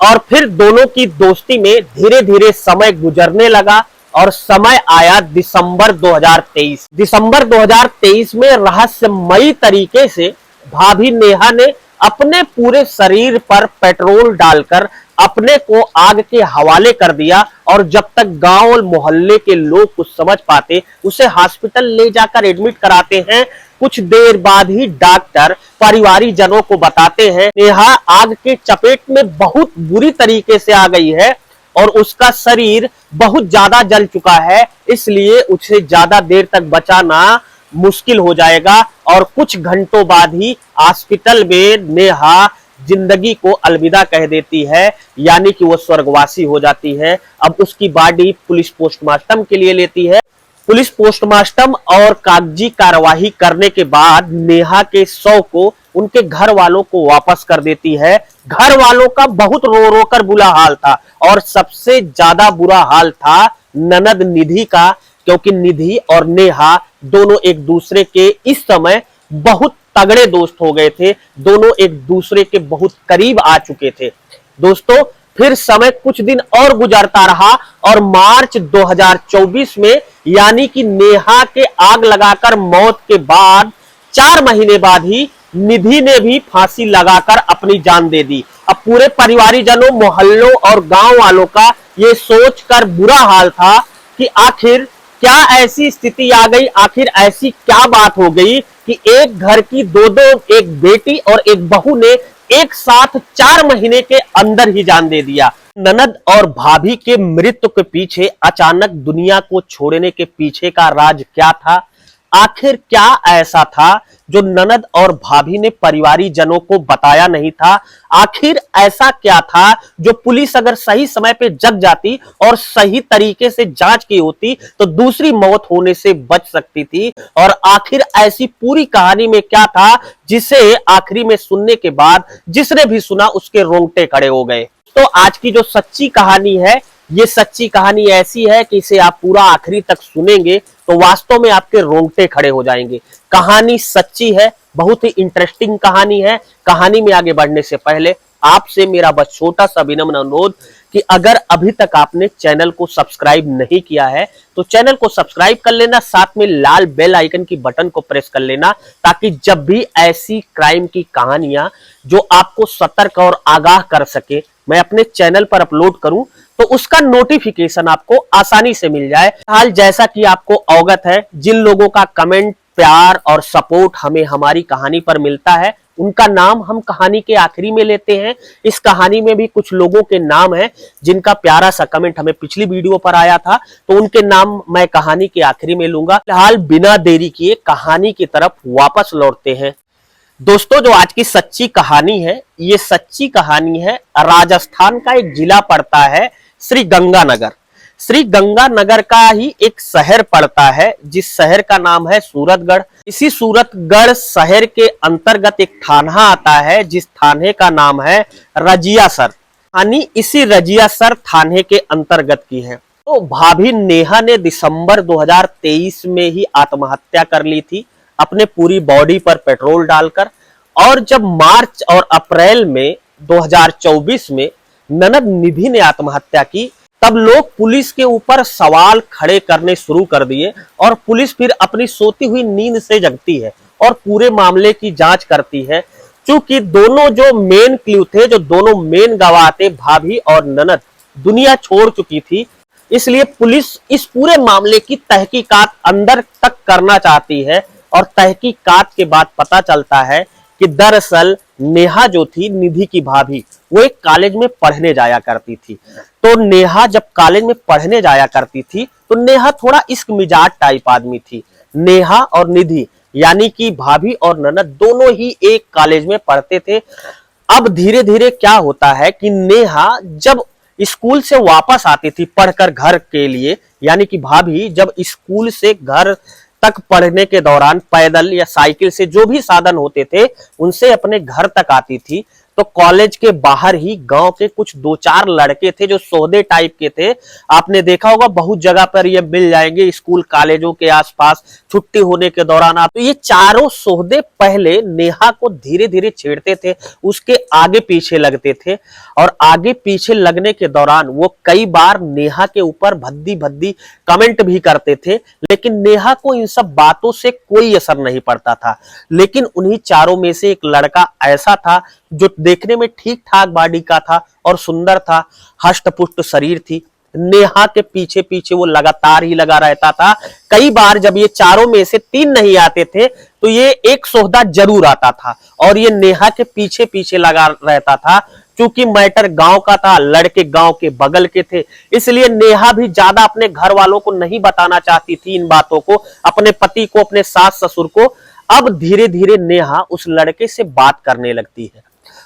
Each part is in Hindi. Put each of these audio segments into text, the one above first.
और फिर दोनों की दोस्ती में धीरे धीरे समय गुजरने लगा और समय आया दिसंबर 2023। दिसंबर 2023 में रहस्यमयी तरीके से भाभी नेहा ने अपने पूरे शरीर पर पेट्रोल डालकर अपने को आग के हवाले कर दिया और जब तक गांव और मोहल्ले के लोग कुछ समझ पाते उसे हॉस्पिटल ले जाकर एडमिट कराते हैं। कुछ देर बाद ही डॉक्टर परिवारी जनों को बताते हैं नेहा आग के चपेट में बहुत बुरी तरीके से आ गई है और उसका शरीर बहुत ज्यादा जल चुका है, इसलिए उसे ज्यादा देर तक बचाना मुश्किल हो जाएगा और कुछ घंटों बाद ही हॉस्पिटल में नेहा जिंदगी को अलविदा कह देती है, यानी कि वो स्वर्गवासी हो जाती है। अब उसकी बॉडी पुलिस पोस्टमार्टम के लिए लेती है। पुलिस पोस्टमार्टम और कागजी कार्यवाही करने के बाद नेहा के शव को उनके घर वालों को वापस कर देती है। घर वालों का बहुत रो रो कर बुरा हाल था और सबसे ज्यादा बुरा हाल था ननद निधि का, क्योंकि निधि और नेहा दोनों एक दूसरे के इस समय बहुत तगड़े दोस्त हो गए थे, दोनों एक दूसरे के बहुत करीब आ चुके थे। दोस्तों फिर समय कुछ दिन और गुजरता रहा और मार्च 2024 में यानी कि नेहा के आग लगाकर मौत के बाद 4 महीने बाद ही निधि ने भी फांसी लगाकर अपनी जान दे दी। अब पूरे परिवारीजनों, मोहल्लों और गांव वालों का ये सोचकर बुरा हाल था कि आखिर क्या ऐसी स्थिति आ गई, आखिर ऐसी क्या बात हो गई कि एक घर की दो एक बेटी और एक बहू ने एक साथ 4 महीने के अंदर ही जान दे दिया। ननद और भाभी के मृत्यु के पीछे अचानक दुनिया को छोड़ने के पीछे का राज क्या था? आखिर क्या ऐसा था जो ननद और भाभी ने परिवारी जनों को बताया नहीं था? आखिर ऐसा क्या था जो पुलिस अगर सही समय पे जग जाती और सही तरीके से जांच की होती तो दूसरी मौत होने से बच सकती थी? और आखिर ऐसी पूरी कहानी में क्या था जिसे आखिरी में सुनने के बाद जिसने भी सुना उसके रोंगटे खड़े हो गए। तो आज की जो सच्ची कहानी है, ये सच्ची कहानी ऐसी है कि इसे आप पूरा आखिरी तक सुनेंगे तो वास्तव में आपके रोंगटे खड़े हो जाएंगे। कहानी सच्ची है, बहुत ही इंटरेस्टिंग कहानी है। कहानी में आगे बढ़ने से पहले आपसे मेरा बस छोटा सा विनम्र अनुरोध कि अगर अभी तक आपने चैनल को सब्सक्राइब नहीं किया है तो चैनल को सब्सक्राइब कर लेना, साथ में लाल बेल आइकन की बटन को प्रेस कर लेना, ताकि जब भी ऐसी क्राइम की कहानियां जो आपको सतर्क और आगाह कर सके मैं अपने चैनल पर अपलोड करूं तो उसका नोटिफिकेशन आपको आसानी से मिल जाए। हाल जैसा कि आपको अवगत है, जिन लोगों का कमेंट, प्यार और सपोर्ट हमें हमारी कहानी पर मिलता है उनका नाम हम कहानी के आखिरी में लेते हैं। इस कहानी में भी कुछ लोगों के नाम हैं जिनका प्यारा सा कमेंट हमें पिछली वीडियो पर आया था, तो उनके नाम मैं कहानी के आखिरी में लूंगा। फिलहाल बिना देरी किए कहानी की तरफ वापस लौटते हैं। दोस्तों जो आज की सच्ची कहानी है, ये सच्ची कहानी है राजस्थान का एक जिला पड़ता है श्री गंगानगर। श्री गंगानगर का ही एक शहर पड़ता है जिस शहर का नाम है सूरतगढ़। इसी सूरतगढ़ शहर के अंतर्गत एक थाना आता है जिस थाने का नाम है रजियासर। यानी इसी रजियासर थाने के अंतर्गत की है। तो भाभी नेहा ने दिसंबर 2023 में ही आत्महत्या कर ली थी अपने पूरी बॉडी पर पेट्रोल डालकर। और जब मार्च और अप्रैल में 2024 में ननद निधि ने आत्महत्या की तब लोग पुलिस के ऊपर सवाल खड़े करने शुरू कर दिए और पुलिस फिर अपनी सोती हुई नींद से जगती है और पूरे मामले की जांच करती है। क्योंकि दोनों जो मेन क्लू थे, जो दोनों मेन गवाह थे, भाभी और ननद दुनिया छोड़ चुकी थी, इसलिए पुलिस इस पूरे मामले की तहकीकात अंदर तक करना चाहती है। और तहकीकात के बाद पता चलता है कि दरअसल नेहा जो थी, निधि की भाभी, वो एक कॉलेज में पढ़ने जाया करती थी। तो नेहा जब कॉलेज में पढ़ने जाया करती थी तो नेहा थोड़ा इश्क मिजाज टाइप आदमी थी। नेहा और निधि यानी कि भाभी और ननद दोनों ही एक कॉलेज में पढ़ते थे। अब धीरे धीरे क्या होता है कि नेहा जब स्कूल से वापस आती थी पढ़कर घर के लिए, यानी कि भाभी जब स्कूल से घर तक पढ़ने के दौरान पैदल या साइकिल से जो भी साधन होते थे उनसे अपने घर तक आती थी, तो कॉलेज के बाहर ही गांव के कुछ दो चार लड़के थे जो सौदे टाइप के थे। आपने देखा होगा बहुत जगह पर ये मिल जाएंगे, स्कूल कॉलेजों के आसपास छुट्टी होने के दौरान। आप तो ये चारों सौदे पहले नेहा को धीरे धीरे छेड़ते थे, उसके आगे पीछे लगते थे और आगे पीछे लगने के दौरान वो कई बार नेहा के ऊपर भद्दी भद्दी कमेंट भी करते थे, लेकिन नेहा को इन सब बातों से कोई असर नहीं पड़ता था। लेकिन उन्हीं चारों में से एक लड़का ऐसा था जो देखने में ठीक ठाक बॉडी का था और सुंदर था, हष्ट-पुष्ट शरीर थी। नेहा के पीछे पीछे वो लगातार ही लगा रहता था। कई बार जब ये चारों में से तीन नहीं आते थे तो ये एक सौदा जरूर आता था और ये नेहा के पीछे पीछे लगा रहता था। क्योंकि मैटर गांव का था, लड़के गांव के बगल के थे, इसलिए नेहा भी ज्यादा अपने घर वालों को नहीं बताना चाहती थी इन बातों को, अपने पति को, अपने सास ससुर को। अब धीरे धीरे नेहा उस लड़के से बात करने लगती है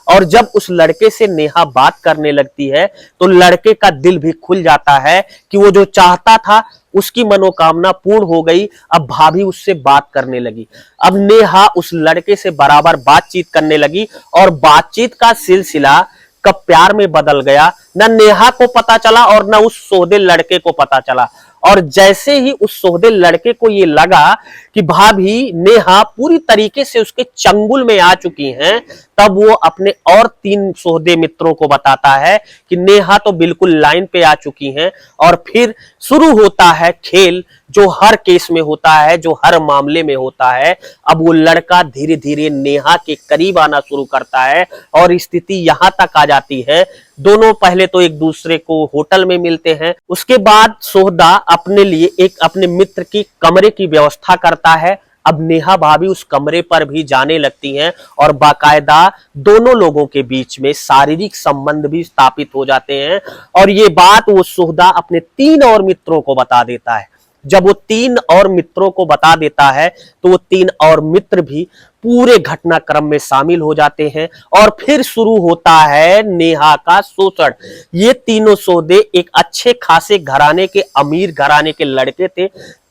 और जब उस लड़के से नेहा बात करने लगती है तो लड़के का दिल भी खुल जाता है कि वो जो चाहता था उसकी मनोकामना पूर्ण हो गई। अब भाभी उससे बात करने लगी। अब नेहा उस लड़के से बराबर बातचीत करने लगी और बातचीत का सिलसिला कब प्यार में बदल गया न नेहा को पता चला और न उस सौदे लड़के को पता चला। और जैसे ही उस सौदे लड़के को ये लगा कि भाभी नेहा पूरी तरीके से उसके चंगुल में आ चुकी हैं, तब वो अपने और तीन सौदे मित्रों को बताता है कि नेहा तो बिल्कुल लाइन पे आ चुकी हैं। और फिर शुरू होता है खेल जो हर केस में होता है, जो हर मामले में होता है। अब वो लड़का धीरे धीरे नेहा के करीब आना शुरू करता है और स्थिति यहां तक आ जाती है, दोनों पहले तो एक दूसरे को होटल में मिलते हैं। उसके बाद सोहदा अपने लिए एक अपने मित्र की कमरे की व्यवस्था करता है। अब नेहा भाभी उस कमरे पर भी जाने लगती हैं और बाकायदा दोनों लोगों के बीच में शारीरिक संबंध भी स्थापित हो जाते हैं। और ये बात वो सोहदा अपने तीन और मित्रों को बता देता है। जब वो तीन और मित्रों को बता देता है तो वो तीन और मित्र भी पूरे घटनाक्रम में शामिल हो जाते हैं और फिर शुरू होता है नेहा का शोषण। ये तीनों सौदे एक अच्छे खासे घराने के, अमीर घराने के लड़के थे।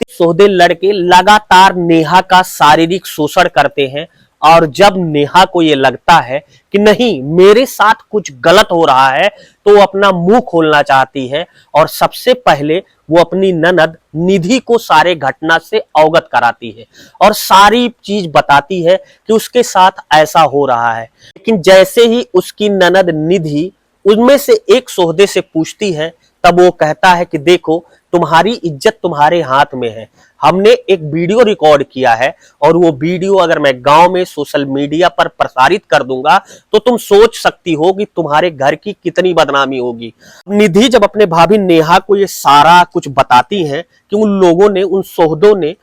सौदे लड़के लगातार नेहा का शारीरिक शोषण करते हैं और जब नेहा को ये लगता है कि नहीं मेरे साथ कुछ गलत हो रहा है तो वो अपना मुंह खोलना चाहती है और सबसे पहले वो अपनी ननद निधि को सारे घटना से अवगत कराती है और सारी चीज बताती है कि उसके साथ ऐसा हो रहा है। लेकिन जैसे ही उसकी ननद निधि उनमें से एक सौदे से पूछती है तब वो कहता है कि देखो तुम्हारी इज्जत तुम्हारे हाथ में है। हमने एक वीडियो रिकॉर्ड किया है और वो वीडियो अगर मैं गांव में सोशल मीडिया पर प्रसारित कर दूंगा तो तुम सोच सकती हो कि तुम्हारे घर की कितनी बदनामी होगी। निधि जब अपने भाभी नेहा को ये सारा कुछ बताती है कि उन लोगों ने, उन सौदों ने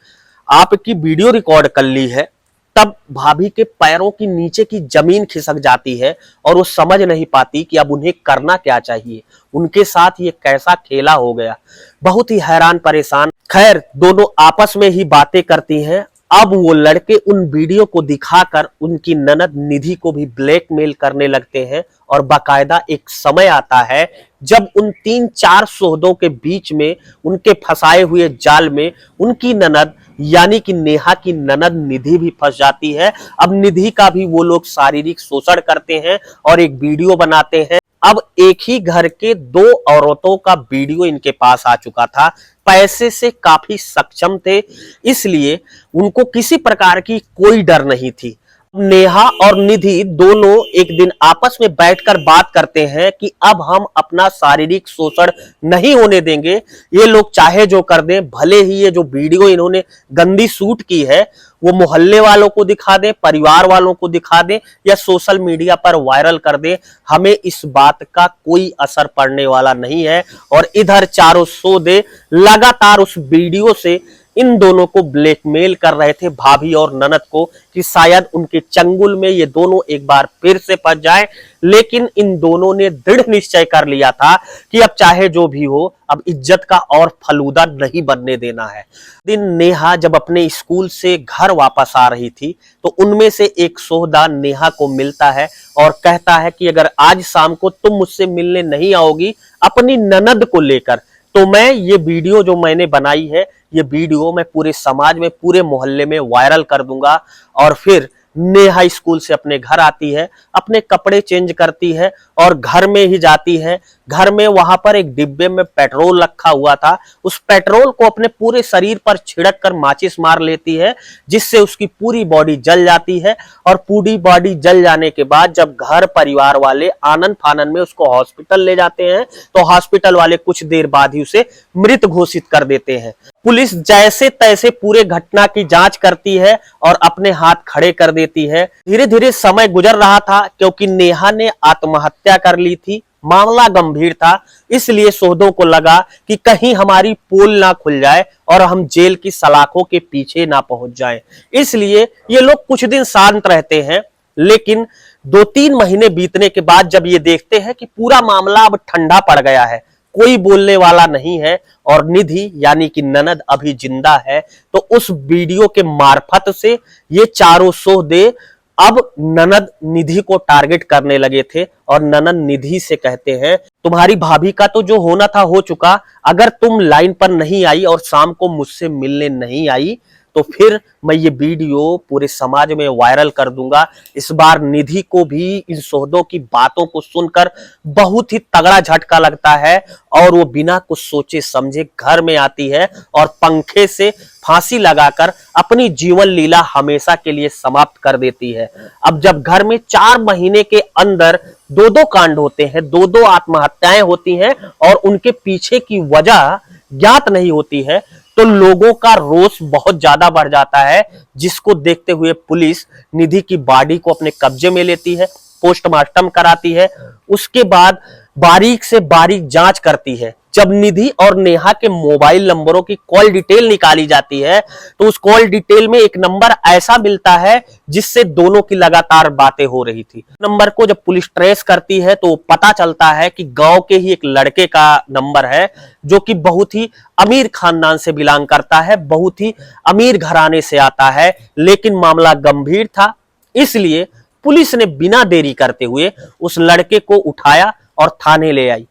आपकी वीडियो रिकॉर्ड कर ली है, तब भाभी के पैरों की नीचे की जमीन खिसक जाती है और वो समझ नहीं पाती कि अब उन्हें करना क्या चाहिए। उनके साथ ये कैसा खेला हो गया, बहुत ही हैरान परेशान। खैर दोनों आपस में ही बातें करती हैं। अब वो लड़के उन वीडियो को दिखाकर उनकी ननद निधि को भी ब्लैकमेल करने लगते हैं और बाकायदा एक समय आता है जब उन तीन चार सौदों के बीच में, उनके फंसाए हुए जाल में उनकी ननद यानी कि नेहा की ननद निधि भी फंस जाती है। अब निधि का भी वो लोग शारीरिक शोषण करते हैं और एक वीडियो बनाते हैं। अब एक ही घर के दो औरतों का वीडियो इनके पास आ चुका था। पैसे से काफी सक्षम थे, इसलिए उनको किसी प्रकार की कोई डर नहीं थी। नेहा और निधि दोनों एक दिन आपस में बैठकर बात करते हैं कि अब हम अपना शारीरिक शोषण नहीं होने देंगे। ये लोग चाहे जो कर दें, भले ही ये जो वीडियो इन्होंने गंदी शूट की है वो मोहल्ले वालों को दिखा दें, परिवार वालों को दिखा दें या सोशल मीडिया पर वायरल कर दें, हमें इस बात का कोई असर पड़ने वाला नहीं है। और इधर चारों सौदे लगातार उस वीडियो से इन दोनों को ब्लैकमेल कर रहे थे, भाभी और ननद को, कि शायद उनके चंगुल में ये दोनों एक बार फिर से फंस जाएं। लेकिन इन दोनों ने दृढ़ निश्चय कर लिया था कि अब चाहे जो भी हो, अब इज्जत का और फलूदा नहीं बनने देना है। दिन नेहा जब अपने स्कूल से घर वापस आ रही थी तो उनमें से एक सौदा नेहा को मिलता है और कहता है कि अगर आज शाम को तुम मुझसे मिलने नहीं आओगी अपनी ननद को लेकर, तो मैं ये वीडियो जो मैंने बनाई है, ये वीडियो मैं पूरे समाज में, पूरे मोहल्ले में वायरल कर दूंगा और फिर नेहा स्कूल से अपने घर आती है, अपने कपड़े चेंज करती है और घर में ही जाती है। घर में वहां पर एक डिब्बे में पेट्रोल रखा हुआ था, उस पेट्रोल को अपने पूरे शरीर पर छिड़क कर माचिस मार लेती है, जिससे उसकी पूरी बॉडी जल जाती है। और पूरी बॉडी जल जाने के बाद जब घर परिवार वाले आनन फानन में उसको हॉस्पिटल ले जाते हैं तो हॉस्पिटल वाले कुछ देर बाद ही उसे मृत घोषित कर देते हैं। पुलिस जैसे तैसे पूरे घटना की जांच करती है और अपने हाथ खड़े कर देती है। धीरे धीरे समय गुजर रहा था, क्योंकि नेहा ने आत्महत्या कर ली थी। मामला गंभीर था, इसलिए सोहदों को लगा कि कहीं हमारी पोल ना खुल जाए और हम जेल की सलाखों के पीछे ना पहुंच जाएं। इसलिए ये लोग कुछ दिन शांत रहते हैं, लेकिन 2-3 महीने बीतने के बाद जब ये देखते हैं कि पूरा मामला अब ठंडा पड़ गया है, कोई बोलने वाला नहीं है और निधि यानी कि ननद अभी जिंदा है, तो उस वीडियो के मार्फत से ये चारों सोहदे अब ननद निधि को टारगेट करने लगे थे। और ननद निधि से कहते हैं, तुम्हारी भाभी का तो जो होना था हो चुका, अगर तुम लाइन पर नहीं आई और शाम को मुझसे मिलने नहीं आई तो फिर मैं ये वीडियो पूरे समाज में वायरल कर दूंगा। इस बार निधि को भी इन सोहदों की बातों को सुनकर बहुत ही तगड़ा झटका लगता है और वो बिना कुछ सोचे समझे घर में आती है और पंखे से फांसी लगाकर अपनी जीवन लीला हमेशा के लिए समाप्त कर देती है। अब जब घर में 4 महीने के अंदर 2-2 कांड होते हैं, 2-2 आत्महत्याएं होती हैं और उनके पीछे की वजह ज्ञात नहीं होती है, तो लोगों का रोष बहुत ज्यादा बढ़ जाता है, जिसको देखते हुए पुलिस निधि की बॉडी को अपने कब्जे में लेती है, पोस्टमार्टम कराती है। उसके बाद बारीक से बारीक जांच करती है। जब निधि और नेहा के मोबाइल नंबरों की कॉल डिटेल निकाली जाती है तो उस कॉल डिटेल में एक नंबर ऐसा मिलता है जिससे दोनों की लगातार बातें हो रही थी। नंबर को जब पुलिस ट्रेस करती है तो पता चलता है कि गांव के ही एक लड़के का नंबर है, जो कि बहुत ही अमीर खानदान से बिलोंग करता है, बहुत ही अमीर घराने से आता है। लेकिन मामला गंभीर था, इसलिए पुलिस ने बिना देरी करते हुए उस लड़के को उठाया और थाने ले आई।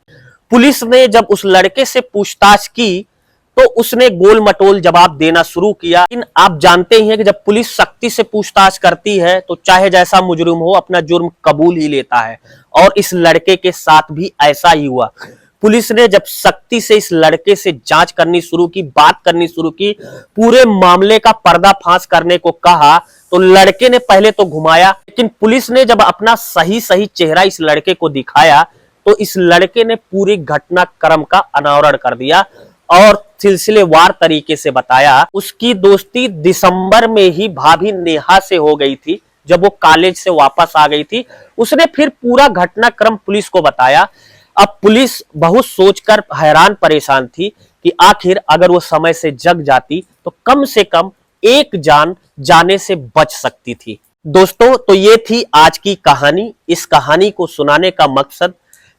पुलिस ने जब उस लड़के से पूछताछ की तो उसने गोल मटोल जवाब देना शुरू किया। लेकिन आप जानते ही हैं कि जब पुलिस सख्ती से पूछताछ करती है तो चाहे जैसा मुजरिम हो अपना जुर्म कबूल ही लेता है, और इस लड़के के साथ भी ऐसा ही हुआ। पुलिस ने जब सख्ती से इस लड़के से जांच करनी शुरू की, बात करनी शुरू की, पूरे मामले का पर्दाफाश करने को कहा, तो लड़के ने पहले तो घुमाया, लेकिन पुलिस ने जब अपना सही चेहरा इस लड़के को दिखाया तो इस लड़के ने पूरी घटनाक्रम का अनावरण कर दिया और सिलसिलेवार तरीके से बताया। उसकी दोस्ती दिसंबर में ही भाभी नेहा से हो गई थी, जब वो कॉलेज से वापस आ गई थी। उसने फिर पूरा घटनाक्रम पुलिस को बताया। अब पुलिस बहुत सोचकर हैरान परेशान थी कि आखिर अगर वो समय से जग जाती तो कम से कम एक जान जाने से बच सकती थी। दोस्तों, तो ये थी आज की कहानी। इस कहानी को सुनाने का मकसद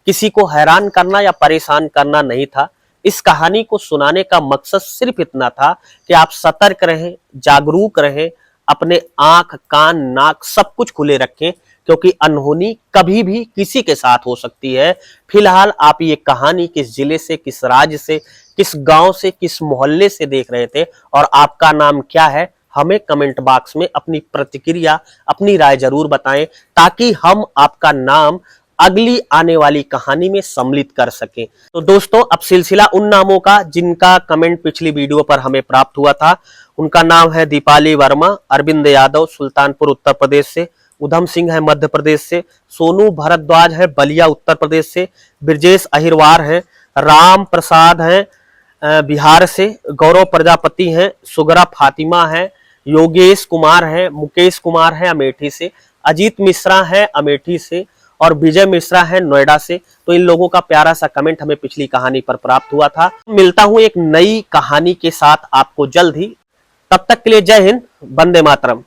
किसी को हैरान करना या परेशान करना नहीं था। इस कहानी को सुनाने का मकसद सिर्फ इतना था कि आप सतर्क रहें, जागरूक रहें, अपने आंख, कान, नाक सब कुछ खुले रखें, क्योंकि अनहोनी कभी भी किसी के साथ हो सकती है। फिलहाल आप ये कहानी किस जिले से, किस राज्य से, किस गांव से, किस मोहल्ले से देख रहे थे और आपका नाम क्या है, हमें कमेंट बॉक्स में अपनी प्रतिक्रिया, अपनी राय जरूर बताएं, ताकि हम आपका नाम अगली आने वाली कहानी में सम्मिलित कर सकें। तो दोस्तों, अब सिलसिला उन नामों का जिनका कमेंट पिछली वीडियो पर हमें प्राप्त हुआ था। उनका नाम है दीपाली वर्मा, अरविंद यादव सुल्तानपुर उत्तर प्रदेश से, उधम सिंह है मध्य प्रदेश से, सोनू भारद्वाज है बलिया उत्तर प्रदेश से, ब्रजेश अहिरवार है, राम प्रसाद है बिहार से, गौरव प्रजापति हैं, सुगरा फातिमा है, योगेश कुमार है, मुकेश कुमार है अमेठी से, अजीत मिश्रा है अमेठी से और विजय मिश्रा है नोएडा से। तो इन लोगों का प्यारा सा कमेंट हमें पिछली कहानी पर प्राप्त हुआ था। मिलता हूं एक नई कहानी के साथ आपको जल्द ही। तब तक के लिए जय हिंद, वंदे मातरम।